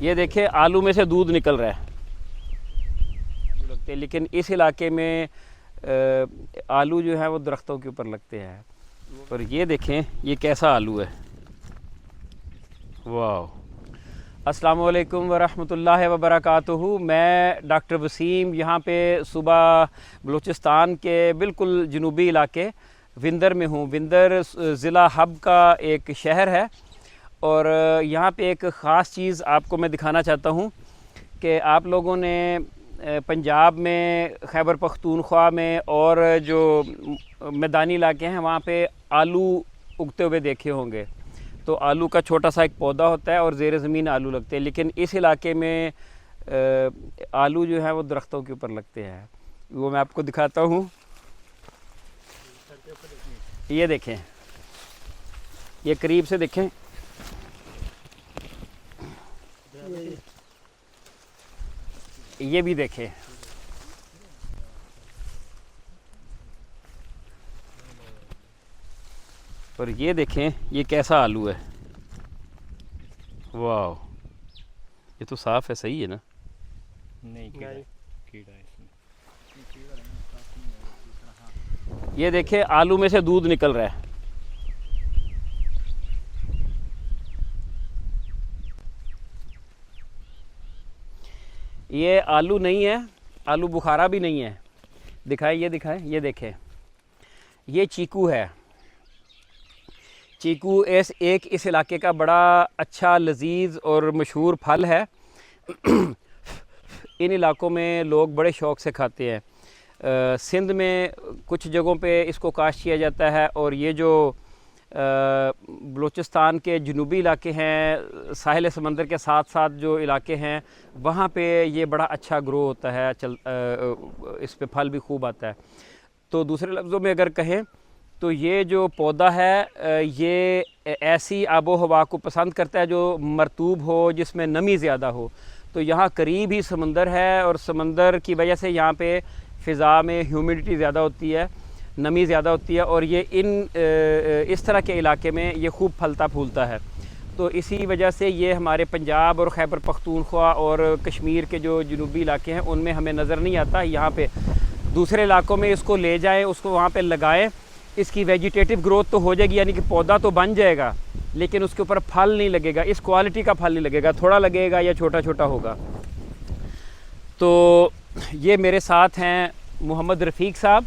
ये देखिए आलू में से दूध निकल रहा है, आलू लगते हैं, लेकिन इस इलाके में आलू जो है वो दरख्तों के ऊपर लगते हैं। और ये देखें ये कैसा आलू है, वाह। अस्सलाम वालेकुम वरहमतुल्लाहि वबरकातुहू। मैं डॉक्टर वसीम यहाँ पे सुबह बलूचिस्तान के बिल्कुल जनूबी इलाके विंदर में हूँ। विंदर ज़िला हब का एक शहर है और यहाँ पे एक ख़ास चीज़ आपको मैं दिखाना चाहता हूँ कि आप लोगों ने पंजाब में, खैबर पख्तूनख्वा में और जो मैदानी इलाके हैं वहाँ पे आलू उगते हुए देखे होंगे। तो आलू का छोटा सा एक पौधा होता है और ज़ेर ज़मीन आलू लगते हैं, लेकिन इस इलाके में आलू जो है वो दरख्तों के ऊपर लगते हैं। वो मैं आपको दिखाता हूँ। ये देखें, ये करीब से देखें, ये भी देखें। और ये देखें ये कैसा आलू है, वाह। ये तो साफ है, सही है ना? नहीं, कीड़ा है इसमें। ये देखें आलू में से दूध निकल रहा है। ये आलू नहीं है, आलू बुखारा भी नहीं है। दिखाएं, ये दिखाएं, ये देखें, ये चीकू है। चीकू इस इलाके का बड़ा अच्छा लजीज और मशहूर फल है। इन इलाकों में लोग बड़े शौक़ से खाते हैं। सिंध में कुछ जगहों पे इसको काश्त किया जाता है और ये जो बलूचिस्तान के जनूबी इलाके हैं, साहिल समंदर के साथ साथ जो इलाके हैं, वहाँ पे ये बड़ा अच्छा ग्रो होता है। इस पे फल भी खूब आता है। तो दूसरे लफ्ज़ों में अगर कहें तो ये जो पौधा है ये ऐसी आबो हवा को पसंद करता है जो मरतूब हो, जिसमें नमी ज़्यादा हो। तो यहाँ करीब ही समंदर है और समंदर की वजह से यहाँ पे फ़िज़ा में ह्यूमिडिटी ज़्यादा होती है, नमी ज़्यादा होती है और ये इस तरह के इलाके में ये खूब फलता फूलता है। तो इसी वजह से ये हमारे पंजाब और खैबर पख्तूनख्वा और कश्मीर के जो जनूबी इलाके हैं उनमें हमें नज़र नहीं आता। यहाँ पे दूसरे इलाकों में इसको ले जाएं, उसको वहाँ पे लगाएं, इसकी वेजिटेटिव ग्रोथ तो हो जाएगी, यानी कि पौधा तो बन जाएगा, लेकिन उसके ऊपर फल नहीं लगेगा, इस क्वालिटी का फल नहीं लगेगा, थोड़ा लगेगा या छोटा छोटा होगा। तो ये मेरे साथ हैं मोहम्मद रफ़ीक साहब।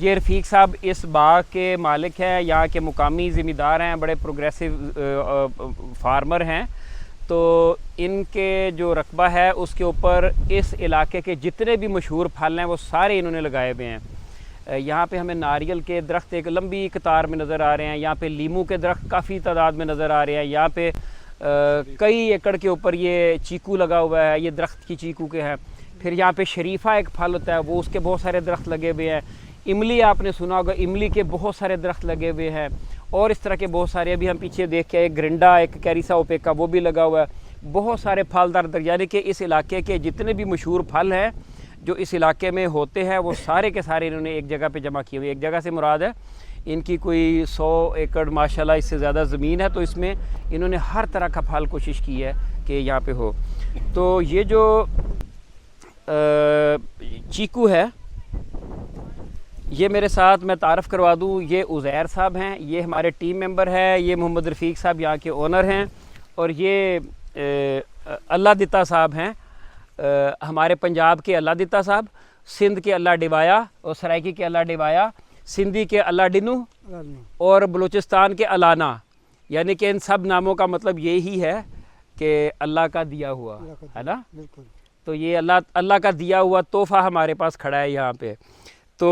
ये रफ़ीक साहब इस बाग के मालिक हैं, यहाँ के मुकामी ज़मींदार हैं, बड़े प्रोग्रेसिव फार्मर हैं। तो इनके जो रकबा है उसके ऊपर इस इलाके के जितने भी मशहूर फल हैं वो सारे इन्होंने लगाए हुए हैं। यहाँ पे हमें नारियल के दरख्त एक लंबी कतार में नज़र आ रहे हैं, यहाँ पे लीमू के दरख्त काफ़ी तादाद में नज़र आ रहे हैं, यहाँ पे कई एकड़ के ऊपर ये चीकू लगा हुआ है, ये दरख्त की चीकू के हैं। फिर यहाँ पे शरीफा एक फल होता है, वो उसके बहुत सारे दरख्त लगे हुए हैं। इमली आपने सुना होगा, इमली के बहुत सारे दरख्त लगे हुए हैं और इस तरह के बहुत सारे, अभी हम पीछे देख के एक ग्रिंडा, एक कैरिसा ओपेका, वो भी लगा हुआ है। बहुत सारे फलदार दरख्त, यानी कि इस इलाके के जितने भी मशहूर फल हैं जो इस इलाके में होते हैं वो सारे के सारे इन्होंने एक जगह पे जमा किए हुए। एक जगह से मुराद है इनकी कोई 100 एकड़ माशाल्लाह इससे ज़्यादा ज़मीन है, तो इसमें इन्होंने हर तरह का फल कोशिश की है कि यहाँ पे हो। तो ये जो चीकू है, ये मेरे साथ मैं तारफ़ करवा दूँ, ये उज़ैर साहब हैं, ये हमारे टीम मेंबर है। ये मोहम्मद रफ़ीक साहब यहाँ के ओनर हैं और ये अल्लाह दिता साहब हैं, हमारे पंजाब के अल्लाह दिता साहब, सिंध के अल्लाह डिवाया और सराइकी के अल्लाह डिवाया, सिंधी के अल्लाह डिनू और बलूचिस्तान के अलाना। यानी कि इन सब नामों का मतलब यही है कि अल्लाह का दिया हुआ, है ना? तो ये अल्लाह का दिया हुआ तोहफ़ा हमारे पास खड़ा है यहाँ पे। तो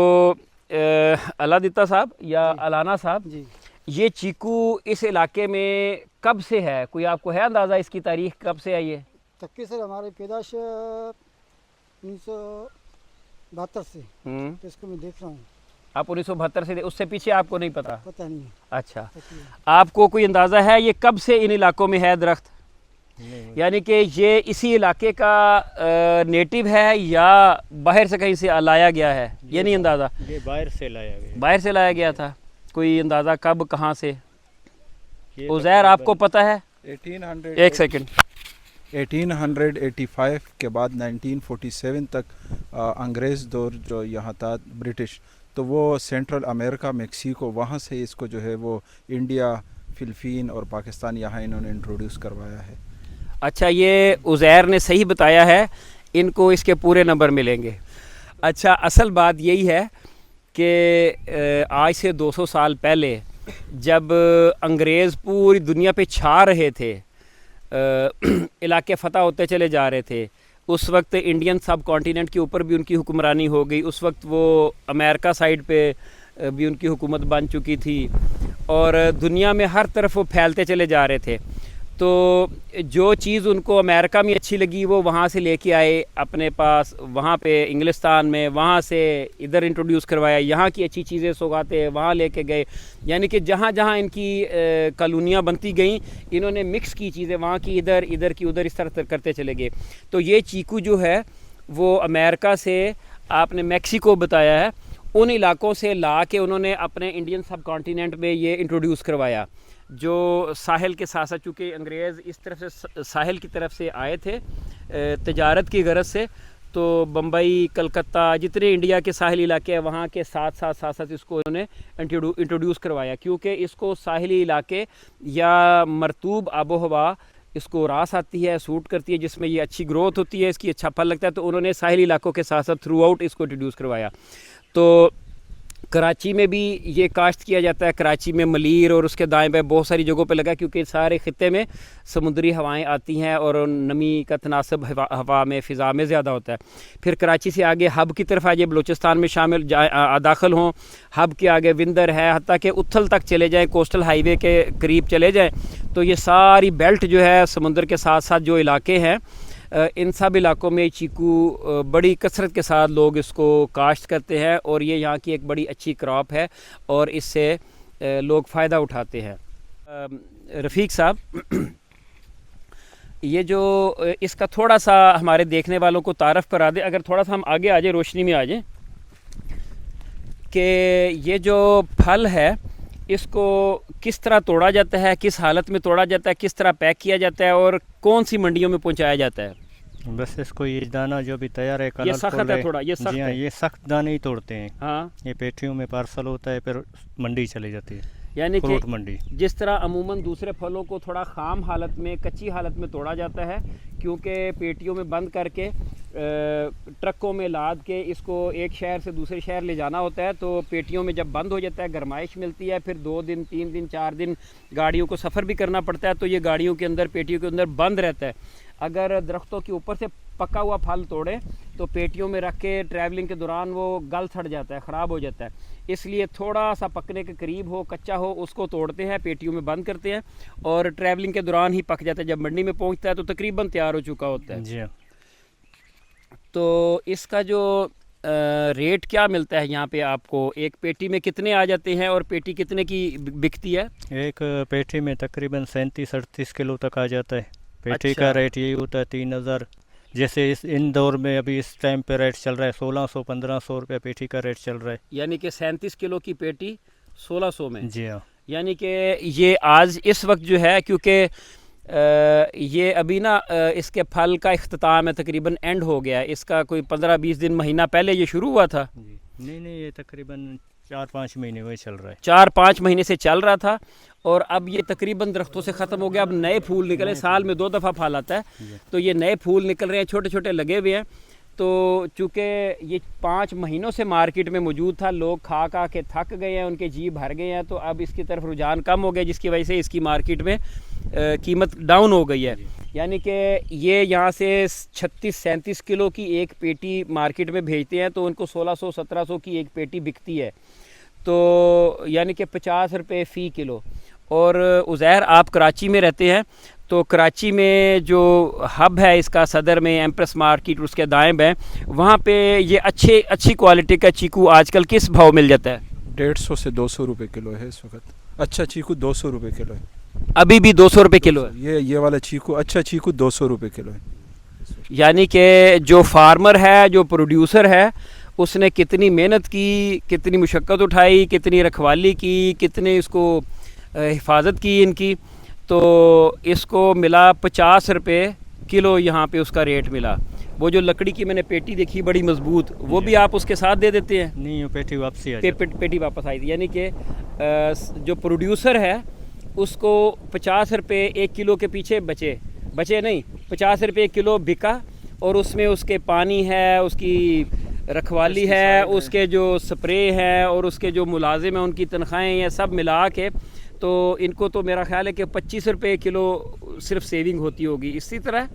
अल्लाह दिता साहब या अलाना साहब, ये चीकू इस इलाके में कब से है? कोई आपको है अंदाज़ा इसकी तारीख कब से है? ये तक्की सर हमारी पैदाश 1972 से, तो इसको मैं देख रहा हूँ। आप 1972 से, उससे पीछे आपको नहीं पता? पता नहीं। अच्छा, आपको कोई अंदाज़ा है ये कब से इन इलाकों में है दरख्त? यानी कि ये इसी इलाके का नेटिव है या बाहर से कहीं से लाया गया है? ये नहीं अंदाज़ा? ये बाहर से लाया गया। बाहर से लाया गया था। कोई अंदाज़ा कब, कहाँ से? उज़ैर आपको पता है? 1800। एक सेकंड, 1885 के बाद 1947 तक अंग्रेज़ दौर जो यहाँ था ब्रिटिश, तो वो सेंट्रल अमेरिका, मेक्सिको, वहाँ से इसको जो है वो इंडिया, फ़िलीपीन और पाकिस्तान यहाँ इन्होंने इंट्रोड्यूस करवाया है। अच्छा, ये उज़ैर ने सही बताया है, इनको इसके पूरे नंबर मिलेंगे। अच्छा, असल बात यही है कि आज से 200 साल पहले जब अंग्रेज़ पूरी दुनिया पे छा रहे थे, इलाके फ़तह होते चले जा रहे थे, उस वक्त इंडियन सब कॉन्टिनेंट के ऊपर भी उनकी हुक्मरानी हो गई, उस वक्त वो अमेरिका साइड पे भी उनकी हुकूमत बन चुकी थी और दुनिया में हर तरफ वो फैलते चले जा रहे थे। तो जो चीज़ उनको अमेरिका में अच्छी लगी वो वहाँ से लेके आए अपने पास, वहाँ पे इंग्लिस्तान में, वहाँ से इधर इंट्रोड्यूस करवाया, यहाँ की अच्छी चीज़ें सौगाते वहाँ लेके गए। यानी कि जहाँ जहाँ इनकी कॉलोनियाँ बनती गईं, इन्होंने मिक्स की चीज़ें, वहाँ की इधर, इधर की उधर, इस तरह करते चले गए। तो ये चीकू जो है वो अमेरिका से, आपने मेक्सिको बताया है, उन इलाकों से ला के उन्होंने अपने इंडियन सब कॉन्टिनेंट में ये इंट्रोड्यूस करवाया। जो साहिल के साथ साथ, चूँकि अंग्रेज़ इस तरफ से साहिल की तरफ से आए थे तिजारत की गरज से, तो बम्बई, कलकत्ता, जितने इंडिया के साहिली इलाके हैं वहाँ के साथ साथ इसको उन्होंने इंट्रोड्यूस करवाया, क्योंकि इसको साहिली इलाके या मरतूब आबो हवा इसको रास आती है, सूट करती है, जिसमें ये अच्छी ग्रोथ होती है, इसकी अच्छा फल लगता है। तो उन्होंने साहिली इलाकों के साथ साथ थ्रू आउट इसको इंट्रोड्यूस करवाया। तो कराची में भी ये काश्त किया जाता है, कराची में मलीर और उसके दाएं बाएं बहुत सारी जगहों पे लगा, क्योंकि सारे ख़ित्ते में समुद्री हवाएं आती हैं और नमी का तनासब हवा में, फ़िज़ा में ज़्यादा होता है। फिर कराची से आगे हब की तरफ आ जाए, बलूचिस्तान में शामिल दाखिल हों, हब के आगे विंदर है, हत्ता कि उथल तक चले जाएँ, कोस्टल हाईवे के करीब चले जाएँ, तो ये सारी बेल्ट जो है समुद्र के साथ साथ जो इलाके हैं, इन सब इलाकों में चीकू बड़ी कसरत के साथ लोग इसको काश्त करते हैं और ये यहाँ की एक बड़ी अच्छी क्रॉप है और इससे लोग फ़ायदा उठाते हैं। रफ़ीक साहब, ये जो इसका थोड़ा सा हमारे देखने वालों को तारफ़ करा दे, अगर थोड़ा सा हम आगे आ जाए, रोशनी में आ जाए, कि ये जो फल है इसको किस तरह तोड़ा जाता है, किस हालत में तोड़ा जाता है, किस तरह पैक किया जाता है और कौन सी मंडियों में पहुंचाया जाता है? बस इसको ये दाना जो भी तैयार है, ये सख्त है थोड़ा, ये सख्त है। ये सख्त दाने ही तोड़ते हैं। हाँ, ये पेटियों में पार्सल होता है, फिर मंडी चली जाती है, यानी कि फ्रूट मंडी। जिस तरह अमूमन दूसरे फलों को थोड़ा खाम हालत में, कच्ची हालत में तोड़ा जाता है, क्योंकि पेटियों में बंद करके ट्रकों में लाद के इसको एक शहर से दूसरे शहर ले जाना होता है, तो पेटियों में जब बंद हो जाता है, गरमाइश मिलती है, फिर 2 दिन, 3 दिन, 4 दिन गाड़ियों को सफ़र भी करना पड़ता है, तो ये गाड़ियों के अंदर, पेटियों के अंदर बंद रहता है। अगर दरख्तों के ऊपर से पका हुआ फल तोड़े तो पेटियों में रख के ट्रैवलिंग के दौरान वो गल सड़ जाता है, ख़राब हो जाता है। इसलिए थोड़ा सा पकने के करीब हो, कच्चा हो, उसको तोड़ते हैं, पेटियों में बंद करते हैं और ट्रैवलिंग के दौरान ही पक जाता है। जब मंडी में पहुंचता है तो तकरीबन तैयार हो चुका होता है। जी हाँ। तो इसका जो रेट क्या मिलता है यहाँ पे आपको? एक पेटी में कितने आ जाते हैं और पेटी कितने की बिकती है? एक पेटी में तकरीबन 37-38 किलो तक आ जाता है। पेटी अच्छा। का रेट यही होता है 3000। जैसे इन दौर में अभी इस टाइम पे रेट चल रहा है 1600-1500 रुपये पेटी का रेट चल रहा है। यानी कि 37 किलो की पेटी 1600 में। जी हाँ। यानी कि ये आज इस वक्त जो है, क्योंकि ये अभी ना इसके फल का इख्तिताम है, तकरीबन एंड हो गया है, इसका कोई 15-20 दिन, महीना पहले ये शुरू हुआ था। जी नहीं, ये तकरीबन 4-5 महीने हुए चल रहा है। 4-5 महीने से चल रहा था और अब ये तकरीबन दरख्तों से ख़त्म हो गया। अब नए फूल निकले, साल में 2 दफ़ा फल आता है, तो ये नए फूल निकल रहे हैं, छोटे छोटे लगे हुए हैं। तो चूँकि ये 5 महीनों से मार्केट में मौजूद था, लोग खा खा के थक गए हैं, उनके जी भर गए हैं, तो अब इसकी तरफ रुझान कम हो गया, जिसकी वजह से इसकी मार्केट में कीमत डाउन हो गई है। यानी कि ये यहाँ से 36-37 किलो की एक पेटी मार्केट में भेजते हैं, तो उनको 1600-1700 की एक पेटी बिकती है, तो यानी कि 50 रुपये फ़ी किलो। और उज़ैर, आप कराची में रहते हैं, तो कराची में जो हब है इसका, सदर में एम्प्रेस मार्केट, उसके दाएं बाएं, वहाँ पे ये अच्छी क्वालिटी का चीकू आजकल किस भाव मिल जाता है? 150 से 200 रुपये किलो है इस वक्त। अच्छा चीकू 200 रुपये किलो है, अभी भी 200 रुपये किलो है। ये वाला चीकू, अच्छा चीकू 200 रुपये किलो है। यानी कि जो फार्मर है, जो प्रोड्यूसर है, उसने कितनी मेहनत की, कितनी मुशक्क़त उठाई, कितनी रखवाली की, कितने इसको हिफाजत की इनकी, तो इसको मिला 50 रुपये किलो यहाँ पे उसका रेट मिला। वो जो लकड़ी की मैंने पेटी देखी बड़ी मजबूत, वो भी आप उसके साथ दे देते हैं? नहीं, वो पेटी वापसी आ पेटी वापस आई थी, यानी कि जो प्रोड्यूसर है उसको 50 रुपये 1 किलो के पीछे बचे नहीं, 50 रुपये 1 किलो बिका, और उसमें उसके पानी है, उसकी रखवाली है, उसके जो स्प्रे है और उसके जो मुलाजिम हैं उनकी तनख्वाहें हैं, सब मिला के तो इनको तो मेरा ख्याल है कि 25 रुपये किलो सिर्फ सेविंग होती होगी। इसी तरह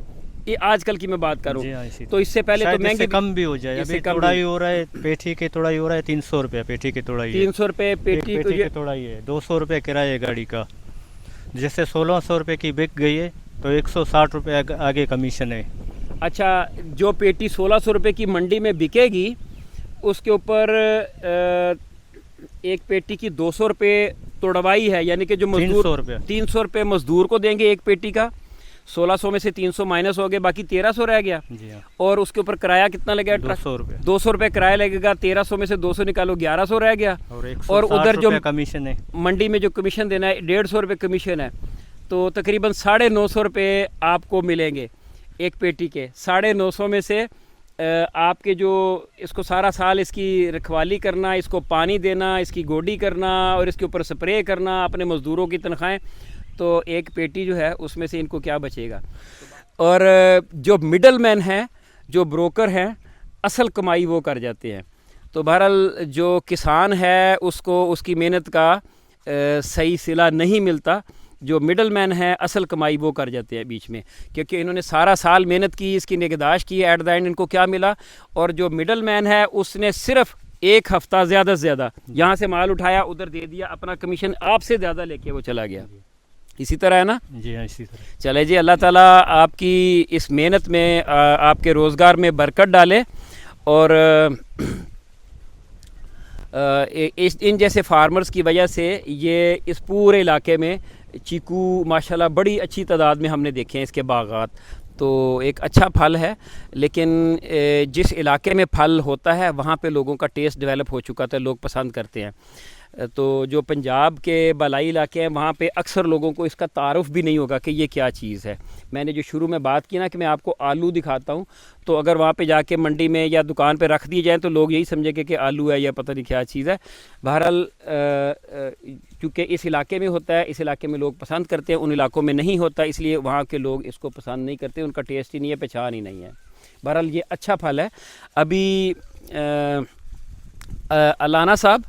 ये आजकल की मैं बात करूँ तो इससे पहले तो महंगे कम भी हो जाए। अभी तोड़ाई हो रहा है, पेठी की तोड़ाई हो रहा है 300 रुपये पेठी की तोड़ाई, 300 रुपये पेटी की तोड़ाई है, 200 रुपये किराया है गाड़ी का। जैसे 1600 रुपये की बिक गई है तो 160 रुपये आगे कमीशन है। अच्छा, जो पेटी 1600 रुपये की मंडी में बिकेगी उसके ऊपर एक पेटी की 200 रुपये तोड़वाई है, यानी कि जो मजदूर 300 रुपये मजदूर को देंगे एक पेटी का, 1600 में से 300 माइनस हो गए, बाकी 1300 रह गया। जी हाँ। और उसके ऊपर किराया कितना लगेगा? 200 रुपये किराया लगेगा, 1300 में से 200 निकालो 1100 रह गया। और उधर जो कमीशन है मंडी में जो कमीशन देना है 150 रुपये कमीशन है, तो तकरीबन 950 रुपये आपको मिलेंगे एक पेटी के। 950 में से आपके जो इसको सारा साल इसकी रखवाली करना, इसको पानी देना, इसकी गोडी करना और इसके ऊपर स्प्रे करना, अपने मज़दूरों की तनख्वाहें, तो एक पेटी जो है उसमें से इनको क्या बचेगा। और जो मिडल मैन हैं, जो ब्रोकर हैं, असल कमाई वो कर जाते हैं। तो बहरहाल जो किसान है उसको उसकी मेहनत का सही सिला नहीं मिलता। जो मिडल मैन है असल कमाई वो कर जाते हैं बीच में, क्योंकि इन्होंने सारा साल मेहनत की, इसकी निगहदाश्त की, एट द एंड इनको क्या मिला। और जो मिडल मैन है उसने सिर्फ एक हफ़्ता ज़्यादा से ज़्यादा यहाँ से माल उठाया, उधर दे दिया, अपना कमीशन आपसे ज़्यादा लेके वो चला गया। इसी तरह है ना? जी हाँ, इसी तरह। चले जी, अल्लाह ताला आपकी इस मेहनत में आपके रोज़गार में बरकत डाले। और इन जैसे फार्मर्स की वजह से ये इस पूरे इलाके में चीकू माशाल्लाह बड़ी अच्छी तादाद में हमने देखे हैं इसके बागात। तो एक अच्छा फल है, लेकिन जिस इलाके में फल होता है वहाँ पे लोगों का टेस्ट डेवलप हो चुका था, लोग पसंद करते हैं। तो जो पंजाब के बलाई इलाके हैं वहाँ पे अक्सर लोगों को इसका तारुफ भी नहीं होगा कि ये क्या चीज़ है। मैंने जो शुरू में बात की ना कि मैं आपको आलू दिखाता हूँ, तो अगर वहाँ पे जाके मंडी में या दुकान पे रख दिए जाएँ तो लोग यही समझेंगे कि आलू है या पता नहीं क्या चीज़ है। बहरहाल चूँकि इस इलाके में होता है, इस इलाके में लोग पसंद करते हैं, उन इलाकों में नहीं होता, इसलिए वहाँ के लोग इसको पसंद नहीं करते, उनका टेस्ट ही नहीं है, पहचान ही नहीं है। बहरहाल ये अच्छा फल है। अभी अलाना साहब,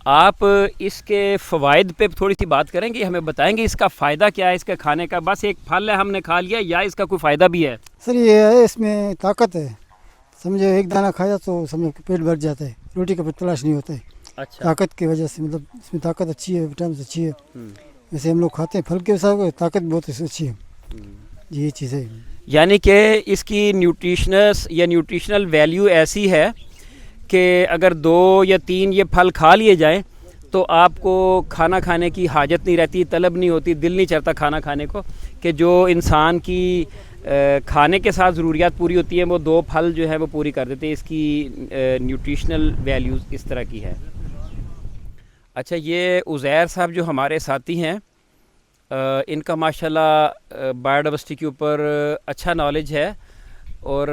आप इसके फ़वाइद पे थोड़ी सी बात करेंगे, हमें बताएंगे इसका फ़ायदा क्या है इसके खाने का? बस एक फल है हमने खा लिया, या इसका कोई फ़ायदा भी है? सर ये है, इसमें ताकत है, समझो एक दाना खाया तो समझो पेट भर जाता है, रोटी का तलाश नहीं होता है। अच्छा। ताकत की वजह से, मतलब इसमें ताकत अच्छी है, विटामिन अच्छी है। जैसे हम लोग खाते हैं फल के साथ, ताकत बहुत अच्छी है, ये चीज़ है। यानी कि इसकी न्यूट्रिशनल वैल्यू ऐसी है कि अगर 2 या 3 ये फल खा लिए जाएं तो आपको खाना खाने की हाजत नहीं रहती, तलब नहीं होती, दिल नहीं चाहता खाना खाने को, कि जो इंसान की खाने के साथ ज़रूरियात पूरी होती हैं वो 2 फल जो है वो पूरी कर देते हैं। इसकी न्यूट्रिशनल वैल्यूज़ इस तरह की है। अच्छा, ये उज़ैर साहब जो हमारे साथी हैं, इनका माशाल्लाह बायोडाइवर्सिटी के ऊपर अच्छा नॉलेज है, और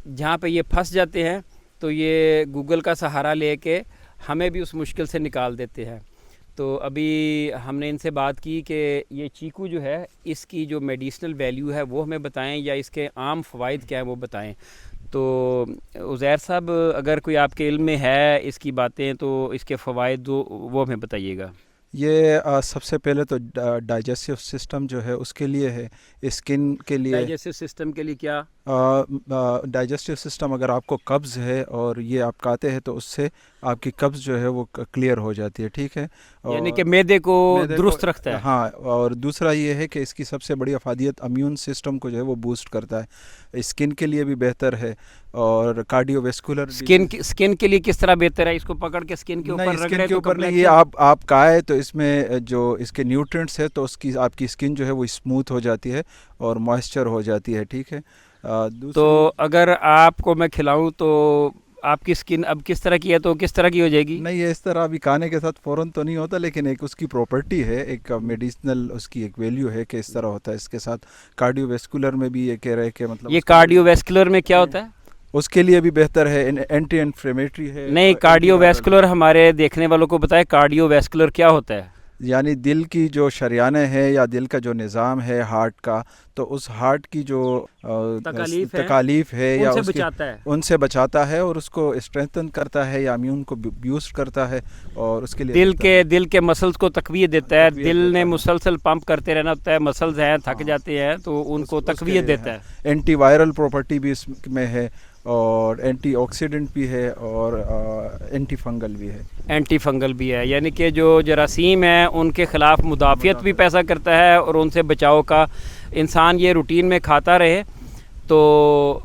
जहाँ पे ये फंस जाते हैं तो ये गूगल का सहारा लेके हमें भी उस मुश्किल से निकाल देते हैं। तो अभी हमने इनसे बात की कि ये चीकू जो है इसकी जो मेडिसिनल वैल्यू है वो हमें बताएं, या इसके आम फ़वाइद क्या हैं वो बताएं। तो उज़ैर साहब, अगर कोई आपके इल्म में है इसकी बातें तो इसके फ़वाइद वो हमें बताइएगा। ये सबसे पहले तो डाइजेस्टिव सिस्टम जो है उसके लिए है, स्किन के लिए। डाइजेस्टिव सिस्टम के लिए क्या? डाइजेस्टिव सिस्टम, अगर आपको कब्ज़ है और ये आप खाते हैं तो उससे आपकी कब्ज़ जो है वो क्लियर हो जाती है, ठीक है, यानी कि मैदे को दुरुस्त रखता है। हाँ, और दूसरा ये है कि इसकी सबसे बड़ी अफादियत इम्यून सिस्टम को जो है वो बूस्ट करता है, स्किन के लिए भी बेहतर है, और कार्डियोवेस्कुलर। स्किन के लिए किस तरह बेहतर है? इसको पकड़ के स्किन के ऊपर रगड़े तो ऊपर नहीं, ये आप खाए तो इसमें जो इसके न्यूट्रिएंट्स है तो उसकी आपकी स्किन जो है वो स्मूथ हो जाती है और मॉइस्चर हो जाती है, ठीक है। तो अगर आपको मैं खिलाऊं तो आपकी स्किन अब किस तरह की है तो किस तरह की हो जाएगी? नहीं, ये इस तरह अभी खाने के साथ फ़ौरन तो नहीं होता, लेकिन एक उसकी प्रॉपर्टी है, एक मेडिसिनल उसकी एक वैल्यू है कि इस तरह होता है। इसके साथ कार्डियोवैस्कुलर में भी ये कह रहे हैं कि मतलब ये कार्डियोवैस्कुलर में क्या होता है? उसके लिए भी बेहतर है, एंटी इन्फ्लेमेटरी है। नहीं, कार्डियोवैस्कुलर हमारे देखने वालों को बताए, कार्डियोवैस्कुलर क्या होता है? यानी दिल की जो शरियाने हैं या दिल का जो निज़ाम है हार्ट का, तो उस हार्ट की जो तकालीफ है या उनसे उसकी बचाता है। उनसे बचाता है और उसको स्ट्रेंथन करता है या इम्यून को बूस्ट करता है, और उसके लिए दिल के मसल्स को तकवीयत देता है। तकवीयत दिल देता ने है। मुसलसल पंप करते रहना होता है, मसल्स हैं थक हाँ। जाते हैं तो उनको तकवीयत देता है। एंटी वायरल प्रॉपर्टी भी इसमें है, और एंटीऑक्सीडेंट भी है, और एंटी फंगल भी है। एंटी फंगल भी है, यानी कि जो जरासीम है उनके ख़िलाफ़ मुदाफ़ियत भी पैदा करता है और उनसे बचाव का इंसान ये रूटीन में खाता रहे तो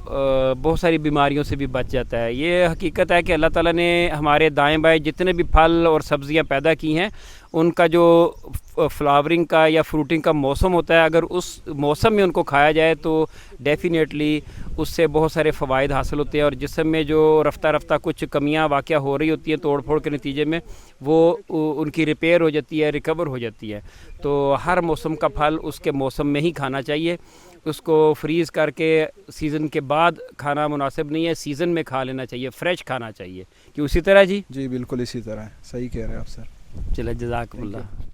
बहुत सारी बीमारियों से भी बच जाता है। ये हकीकत है कि अल्लाह ताला ने हमारे दाएं बाएं जितने भी फल और सब्ज़ियां पैदा की हैं उनका जो फ्लावरिंग का या फ्रूटिंग का मौसम होता है, अगर उस मौसम में उनको खाया जाए तो डेफ़िनेटली उससे बहुत सारे फ़वाइद हासिल होते हैं और जिस्म में जो रफ्ता रफ्ता कुछ कमियां वाक़या हो रही होती हैं तोड़ फोड़ के नतीजे में, वो उनकी रिपेयर हो जाती है, रिकवर हो जाती है। तो हर मौसम का फल उसके मौसम में ही खाना चाहिए, उसको फ्रीज़ करके सीज़न के बाद खाना मुनासिब नहीं है, सीज़न में खा लेना चाहिए, फ़्रेश खाना चाहिए। कि उसी तरह जी जी बिल्कुल इसी तरह है, सही कह रहे हैं आप सर। चले, जज़ाकल्लाह।